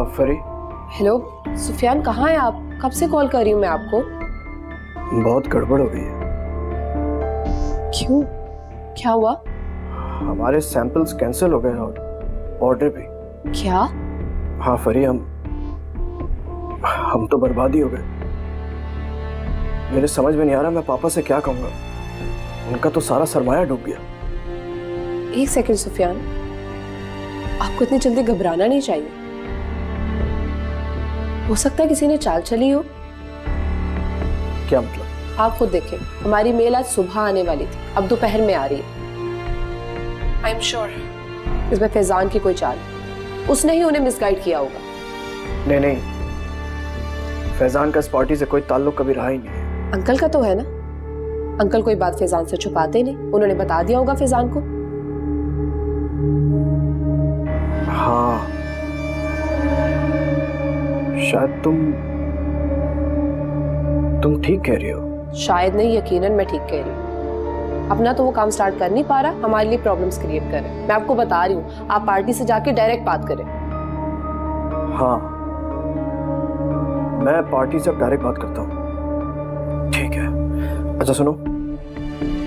फरी। हेलो सुफियान, कहाँ हैं आप? कब से कॉल कर रही हूँ मैं आपको। बहुत गड़बड़ हो गई है। क्यों, क्या हुआ? हमारे सैंपल्स कैंसिल हो गए और ऑर्डर भी। क्या? हाँ फरी, हम तो बर्बाद ही हो गए। मेरे समझ में नहीं आ रहा मैं पापा से क्या कहूँगा। उनका तो सारा सरमाया डूब गया। एक सेकंड सुफियान, आपको इतनी जल्दी घबराना नहीं चाहिए। हो सकता है किसी ने चाल चली हो। क्या मतलब? आप खुद देखें, हमारी मेल आज सुबह आने वाली थी, अब दोपहर में आ रही है। आई एम श्योर इसमें फैजान की कोई चाल, उसने ही उन्हें मिसगाइड किया होगा। नहीं नहीं, फैजान का इस पार्टी से कोई ताल्लुक कभी रहा ही नहीं है। अंकल का तो है ना। अंकल कोई बात फैजान से छुपाते नहीं, उन्होंने बता दिया होगा फैजान को। हाँ शायद तुम ठीक कह रही हो। शायद नहीं, यकीनन मैं ठीक कह रही हूँ। अपना तो वो काम स्टार्ट कर नहीं पा रहा, हमारे लिए प्रॉब्लम्स क्रिएट कर रहा है। मैं आपको बता रही हूँ, आप पार्टी से जाके डायरेक्ट बात करें। हाँ मैं पार्टी से डायरेक्ट बात करता हूँ। ठीक है। अच्छा सुनो,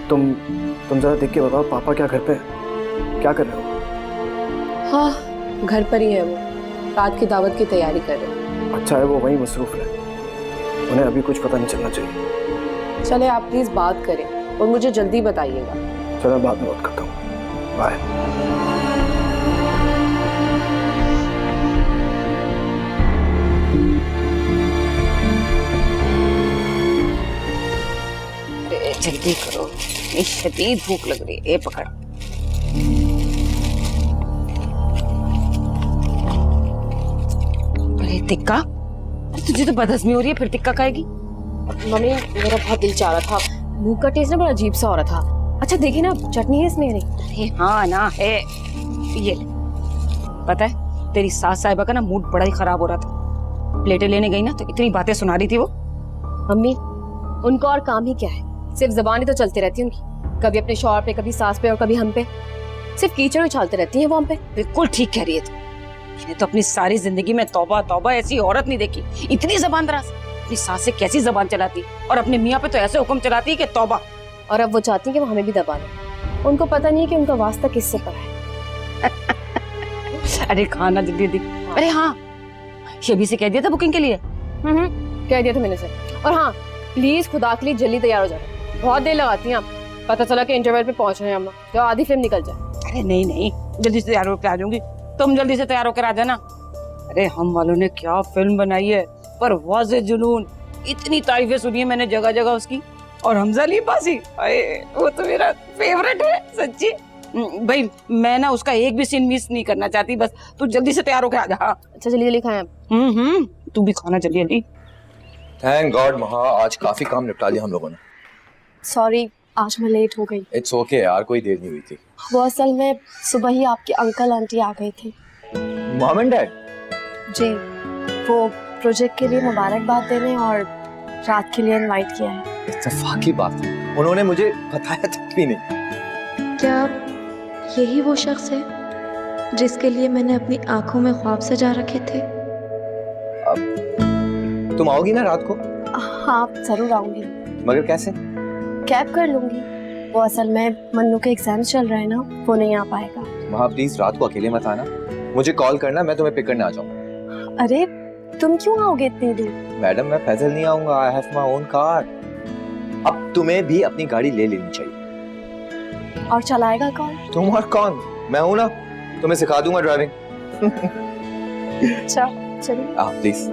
तुम जरा देख के बताओ पापा क्या घर पे है, क्या कर रहे हो? हाँ घर पर ही है वो, रात की दावत की तैयारी कर रहे हैं। अच्छा है वो वहीं मसरूफ है, उन्हें अभी कुछ पता नहीं चलना चाहिए। चले आप प्लीज बात करें और मुझे जल्दी बताइएगा। चलो मैं बाद में बात करता हूँ। बाय। जल्दी करो, इतनी शदीद भूख लग रही है। ये पकड़। अरे टिक्का, तुझे तो बदहजमी हो रही है, फिर टिक्का खाएगी? मम्मी मेरा बहुत दिल चाह रहा था, मुंह का टेस्ट ना बड़ा अजीब सा हो रहा था। अच्छा देखिए ना, चटनी है इसमें नहीं? अरे हाँ ना है, ये ले। पता है तेरी सास साहिबा का ना मूड बड़ा ही खराब हो रहा था। प्लेटें लेने गई ना तो इतनी बातें सुना रही थी वो। मम्मी उनका और काम ही क्या है, सिर्फ जबान ही तो चलती रहती है उनकी, कभी अपने शौहर पे, कभी सास पे और कभी हम पे। सिर्फ कीचड़ उछालते रहती है वो हम पे। बिल्कुल ठीक कह रही है तू। मैंने तो अपनी सारी जिंदगी में तौबा तौबा ऐसी औरत नहीं देखी, इतनी जबान दराज। अपनी सास से कैसी जबान चलाती और अपने मियाँ पे तो ऐसे हुक्म चलाती है कि तौबा। और अब वो चाहती है कि वो हमें भी दबा लें। उनको पता नहीं है कि उनका वास्ता किससे पड़ा है। अरे खाना जल्दी जल्दी। अरे हाँ, शबी से कह दिया था बुकिंग के लिए? कह दिया था मैंने से। और हाँ प्लीज खुदा के लिए जल्दी तैयार हो जाए, बहुत देर लगाती हैं आप। पता चला कि इंटरवल पे पहुंच रहे हैं हम, जो आधी फिल्म निकल जाए। अरे नहीं नहीं, जल्दी से तैयार होकर आ जाऊंगी, तुम जल्दी से तैयार होकर आ जाना। अरे हम वालों ने क्या फिल्म बनाई है, परवाज़ जुनून। इतनी तारीफें सुनी है मैंने जगह जगह उसकी। और हमजा अली बासी, अरे वो तो मेरा फेवरेट है सच्ची। भाई मैं ना उसका एक भी सीन मिस नहीं करना चाहती, बस तू जल्दी से तैयार होकर आ जा। अच्छा जल्दी जल्दी खाएं आप। तू भी खाना जल्दी जल्दी। थैंक गॉड महा, आज काफी काम निपटा लिया हम लोगों ने। सॉरी आज मैं लेट हो गई। इट्स ओके यार, कोई देर नहीं हुई थी। वो असल में सुबह ही आपके अंकल आंटी आ गए थे। Mom and dad? जी, वो प्रोजेक्ट के लिए मुबारकबाद देने और रात के लिए इनवाइट किया है। इत्तेफाक की बात है, उन्होंने मुझे बताया तक भी नहीं। क्या यही वो शख्स है जिसके लिए मैंने अपनी आंखों में ख्वाब सजा रखे थे? अब तुम आओगी ना रात को? हाँ जरूर आऊंगी, मगर कैसे? कैब कर लूंगी। वो असल में मन्नू के एग्जाम चल रहे हैं ना, वो नहीं आ पाएगा। महा प्लीज रात को अकेले मत आना, मुझे कॉल करना, मैं तुम्हें पिक करने आ जाऊंगा। अरे तुम क्यों आओगे इतनी दूर? मैडम मैं पैदल नहीं आऊंगा, I have my own car. अब तुम्हें भी अपनी गाड़ी ले लेनी चाहिए। और चलाएगा कौन? तुम और कौन? मैं हूं ना, तुम्हें सिखा दूंगा ड्राइविंग। अच्छा चलिए। प्लीज।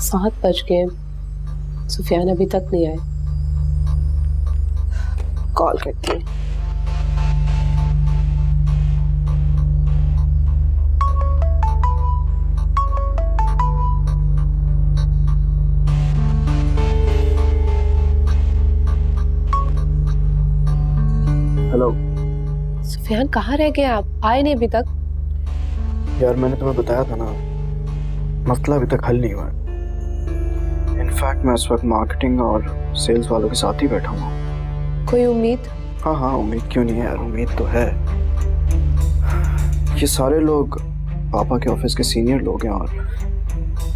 सात बज गए, सुफियान अभी तक नहीं आए। कॉल करती हूँ। हेलो सुफियान कहाँ रह गए आप, आए नहीं अभी तक? यार मैंने तुम्हें बताया था ना, मसला अभी तक हल नहीं हुआ है। इनफैक्ट मैं इस वक्त मार्केटिंग और सेल्स वालों के साथ ही बैठा हूँ। कोई उम्मीद? हाँ हाँ, उम्मीद क्यों नहीं है यार, उम्मीद तो है। ये सारे लोग पापा के ऑफिस के सीनियर लोग हैं और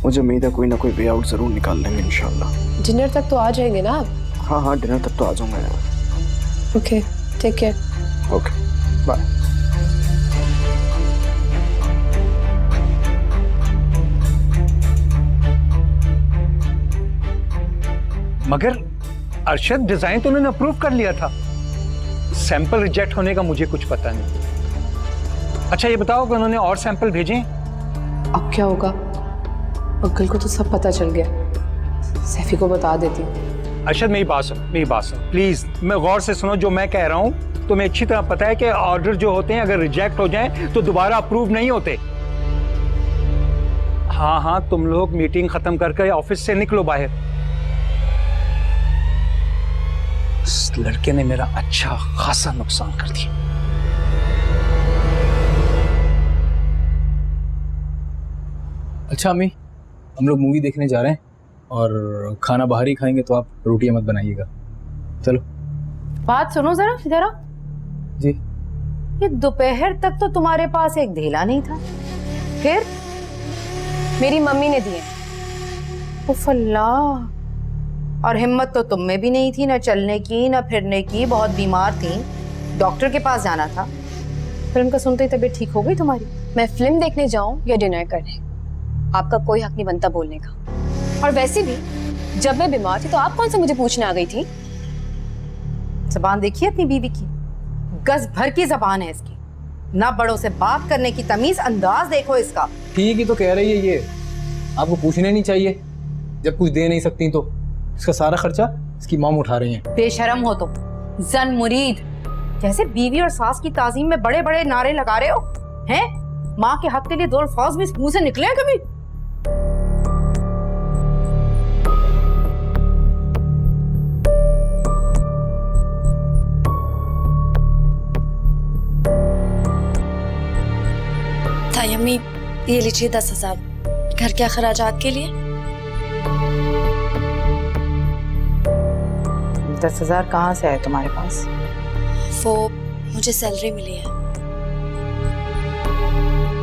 मुझे उम्मीद है कोई ना कोई वे आउट ज़रूर निकाल लेंगे इंशाल्लाह। डिनर तक तो आ जाएंगे ना आप? हाँ हाँ, डिनर तक तो आ जाऊँगा यार। Okay, take care. Okay, bye. मगर अरशद, डिजाइन तो उन्होंने अप्रूव कर लिया था, सैंपल रिजेक्ट होने का मुझे कुछ पता नहीं। अच्छा ये बताओ कि उन्होंने और सैंपल भेजे? अब क्या होगा? अंकल को तो सब पता चल गया। सैफी को बता देती हूँ। अरशद मेरी बात सुन प्लीज, मैं गौर से सुनो जो मैं कह रहा हूँ। तुम्हें अच्छी तरह पता है कि ऑर्डर जो होते हैं अगर रिजेक्ट हो जाएं तो दोबारा अप्रूव नहीं होते। हाँ हाँ, तुम लोग मीटिंग खत्म करके ऑफिस से निकलो बाहर। इस लड़के ने मेरा अच्छा खासा नुकसान कर दिया। अच्छा अम्मी, हम लोग मूवी देखने जा रहे हैं और खाना बाहर ही खाएंगे, तो आप रोटियां मत बनाइएगा। चलो। बात सुनो जरा, इधर आओ। जी। ये दोपहर तक तो तुम्हारे पास एक ढेला नहीं था, फिर? मेरी मम्मी ने दिए। उफ अल्लाह। और हिम्मत तो तुम में भी नहीं थी, ना चलने की ना फिरने की, बहुत बीमार थी, डॉक्टर के पास जाना था। फिल्म का सुनते ही तबीयत ठीक हो गई तुम्हारी? मैं फिल्म देखने जाऊं या डिनर करने, आपका कोई हक नहीं बनता बोलने का। और वैसे भी जब मैं बीमार थी तो आप कौन सा मुझे पूछने आ गई थी? जबान देखिए अपनी बीवी की, गज भर की जबान है इसकी। ना बड़ों से बात करने की तमीज, अंदाज देखो इसका। ठीक ही तो कह रही है ये, आपको पूछने नहीं चाहिए जब कुछ दे नहीं सकती तो। इसका सारा खर्चा इसकी मॉम उठा रही है। बेशरम हो तुम, जन मुरीद। कैसे बीवी और सास की ताजीम में बड़े बड़े नारे लगा रहे हो हैं? माँ के हक के लिए दो अल्फाज भी मुंह से निकले हैं कभी? अम्मी ये लीजिए 10,000 घर के अखराजात के लिए। 10,000 कहाँ से आए तुम्हारे पास? वो मुझे सैलरी मिली है।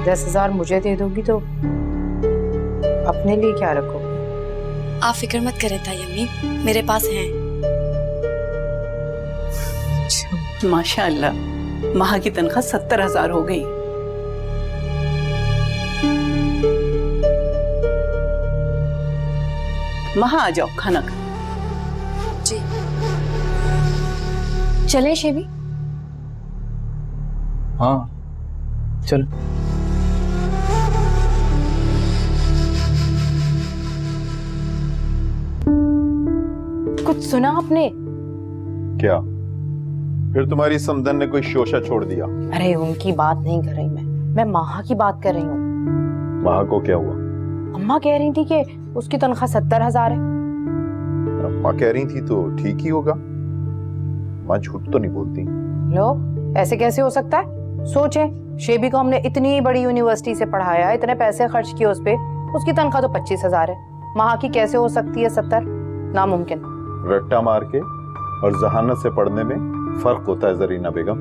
10,000 मुझे दे दोगी तो अपने लिए क्या रखोगी? आप फिक्र मत करें अम्मी, मेरे पास हैं। माशाअल्लाह, माह की तनख्वाह 70,000 हो गई। माह आ जाओ, खाना खा। जी चलें शेबी? हाँ चल। कुछ सुना आपने? क्या? फिर तुम्हारी समदन ने कोई शोशा छोड़ दिया? अरे उनकी बात नहीं कर रही मैं माह की बात कर रही हूँ। माँ को क्या हुआ? अम्मा कह रही थी कि उसकी तनख्वाह 70,000 है। अम्मा कह रही थी तो ठीक ही होगा, माँ झूठ तो नहीं बोलती। लो, ऐसे कैसे हो सकता है? सोचें, शेबी को हमने इतनी बड़ी यूनिवर्सिटी से पढ़ाया, इतने पैसे खर्च किए उस पे, उसकी तनख्वाह तो 25,000 है। माह की कैसे हो सकती है 70? नामुमकिन। रट्टा मार के और जहानत से पढ़ने में फर्क होता है जरीना बेगम।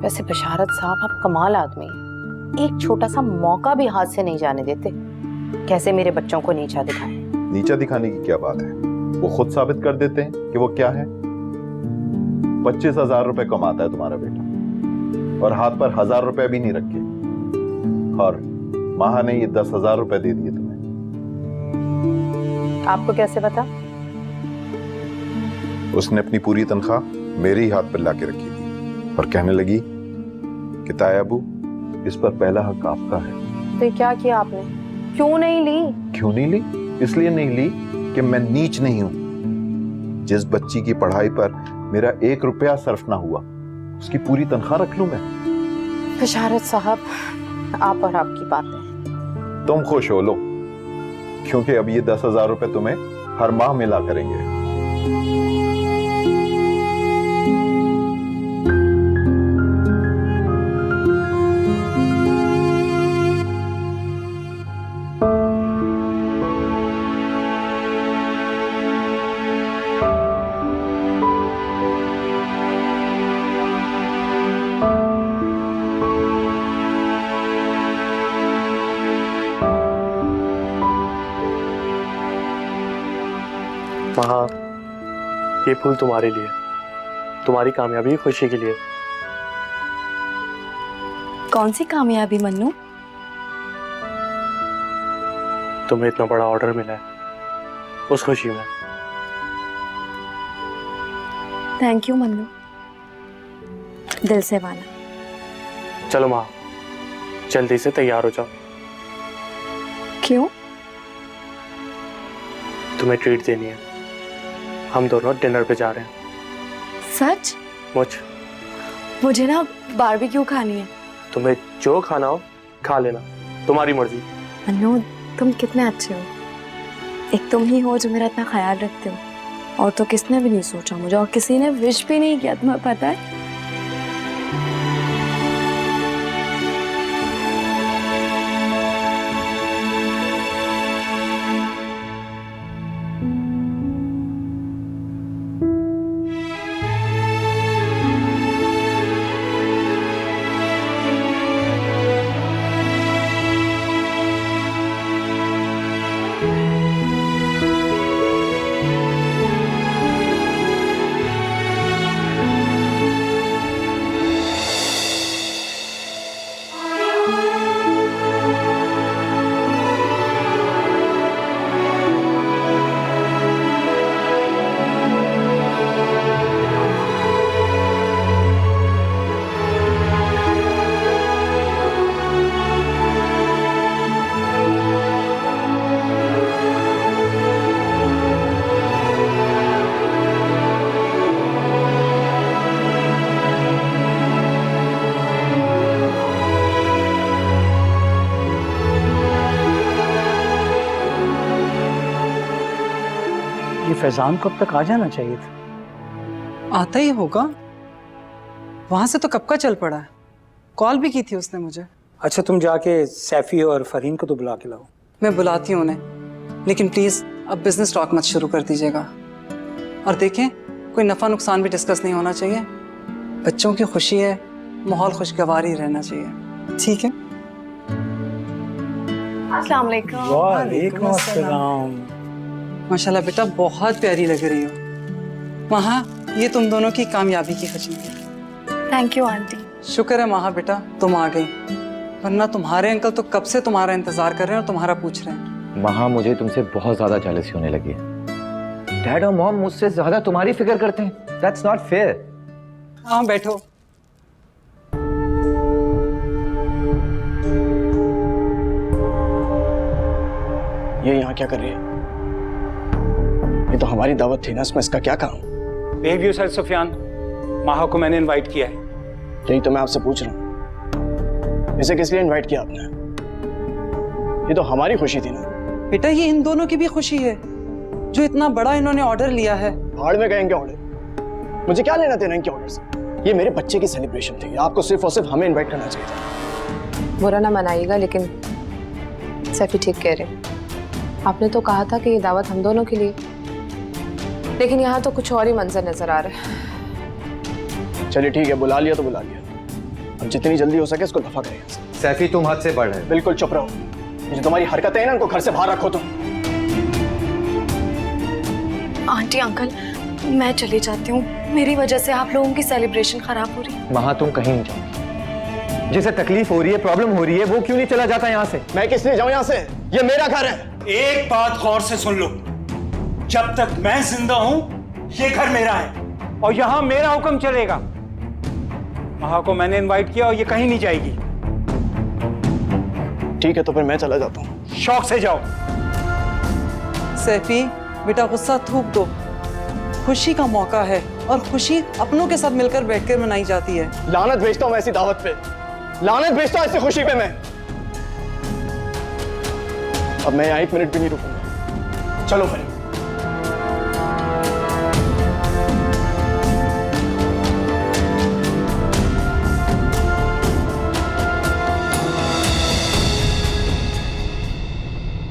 वैसे बशारत साहब, आप कमाल आदमी हैं। एक छोटा सा मौका भी हाथ से नहीं जाने देते। कैसे मेरे बच्चों को नीचा दिखाएं? नीचा दिखाने की क्या बात है, वो खुद साबित कर देते हैं कि वो क्या है। 25,000 रुपए कमाता है तुम्हारा बेटा और हाथ पर 1,000 रुपए भी नहीं रखे, और माह ने ये 10,000 रुपए दे दिए तुम्हें। आपको कैसे पता? उसने अपनी पूरी तनख्वाह मेरे ही हाथ पर लाके रखी थी और कहने लगी कि तायाबू, इस पर पहला हक आपका है। तो ये क्या किया आपने? क्यों नहीं ली? क्यों नहीं ली? इसलिए नहीं ली कि मैं नीच नहीं हूं। जिस बच्ची की पढ़ाई पर मेरा 1 रुपया सर्फ ना हुआ, उसकी पूरी तनख्वाह रख लूं मैं? बशारत साहब, आप और आपकी बातें। तुम खुश हो लो, क्योंकि अब ये 10,000 रुपए तुम्हें हर माह मिला करेंगे। ये फूल तुम्हारे लिए, तुम्हारी कामयाबी खुशी के लिए। कौन सी कामयाबी मन्नू? तुम्हें इतना बड़ा ऑर्डर मिला है, उस खुशी में। थैंक यू मन्नू, दिल से वाला। चलो माँ, जल्दी से तैयार हो जाओ। क्यों? तुम्हें ट्रीट देनी है, हम दोनों डिनर पे जा रहे हैं। सच? मुझे ना बारबेक्यू खानी है। तुम्हें जो खाना हो खा लेना, तुम्हारी मर्जी। मन्नू तुम कितने अच्छे हो, एक तुम ही हो जो मेरा इतना ख्याल रखते हो, और तो किसने भी नहीं सोचा मुझे, और किसी ने विश भी नहीं किया, तुम्हें पता है? ये फैजान को अब तक आ जाना चाहिए था। आता ही होगा, वहां से तो कब का चल पड़ा है। कॉल भी की थी उसने मुझे। अच्छा तुम जाके सैफी और फरीन को तो बुला के लाओ। मैं बुलाती हूँ उन्हें, लेकिन प्लीज अब बिजनेस टॉक मत शुरू कर दीजिएगा। और देखें, कोई नफा नुकसान भी डिस्कस नहीं होना चाहिए। बच्चों की खुशी है, माहौल खुशगवार ही रहना चाहिए, ठीक है? अस्सलाम वालेकुम। वालेकुम अस्सलाम। माशाल्लाह बेटा, बहुत प्यारी लग रही हो। महा, ये तुम दोनों की कामयाबी की खुशी है। Thank you aunty. शुक्र है महा बेटा, तुम आ गई, वरना तुम्हारे अंकल तो कब से तुम्हारा इंतजार कर रहे हैं और तुम्हारा पूछ रहे हैं। महा, मुझे तुमसे बहुत ज्यादा जेलसी होने लगी है। डैड और मॉम मुझसे ज्यादा तुम्हारी फिक्र करते हैं। That's not fair। हाँ बैठो। ये यहाँ क्या कर रही है? ये तो हमारी दावत थी ना, इसमें इसका क्या काम? बिहेव योरसेल्फ सुफियान, माहा को मैंने इनवाइट किया है। यही तो मैं आपसे पूछ रहा हूँ, इसे किस लिए इनवाइट किया आपने? ये तो हमारी खुशी थी ना। बेटा, ये इन दोनों की भी खुशी है, जो इतना बड़ा इन्होंने ऑर्डर लिया है। भाड़ में गए इनके ऑर्डर, मुझे क्या लेना देना इनके ऑर्डर से? ये मेरे बच्चे की सेलिब्रेशन थी, आपको सिर्फ और सिर्फ हमें इनवाइट करना चाहिए था। बुरा ना मनाइएगा, लेकिन सैफी ठीक कह रहे। आपने तो कहा था कि ये दावत हम दोनों के लिए, लेकिन यहाँ तो कुछ और ही मंजर नजर आ रहा है। चलिए ठीक है, बुला लिया तो बुला लिया, अब जितनी जल्दी हो सके इसको दफा करें। सैफी, तुम हद से बढ़ रहे हो। बिल्कुल चुप रहो, ये जो तुम्हारी हरकतें हैं ना, इनको घर से बाहर रखो तुम। आंटी अंकल, मैं चली जाती हूँ, मेरी वजह से आप लोगों की सेलिब्रेशन खराब हो रही है। महा, तुम कहीं नहीं जाओ। जिसे तकलीफ हो रही है, प्रॉब्लम हो रही है, वो क्यों नहीं चला जाता यहाँ से? मैं किस लिए जाऊँ यहाँ से? ये मेरा घर है। एक बात गौर से सुन लो, जब तक मैं जिंदा हूं ये घर मेरा है और यहाँ मेरा हुक्म चलेगा। महा को मैंने इनवाइट किया और ये कहीं नहीं जाएगी। ठीक है, तो फिर मैं चला जाता हूँ। शौक से जाओ। सैफी बेटा, गुस्सा थूक दो, खुशी का मौका है और खुशी अपनों के साथ मिलकर बैठकर मनाई जाती है। लानत भेजता हूँ ऐसी दावत पे, लानत भेजता हूँ ऐसी खुशी पे मैं। अब मैं यहाँ 1 मिनट भी नहीं रुकूंगा। चलो भाई।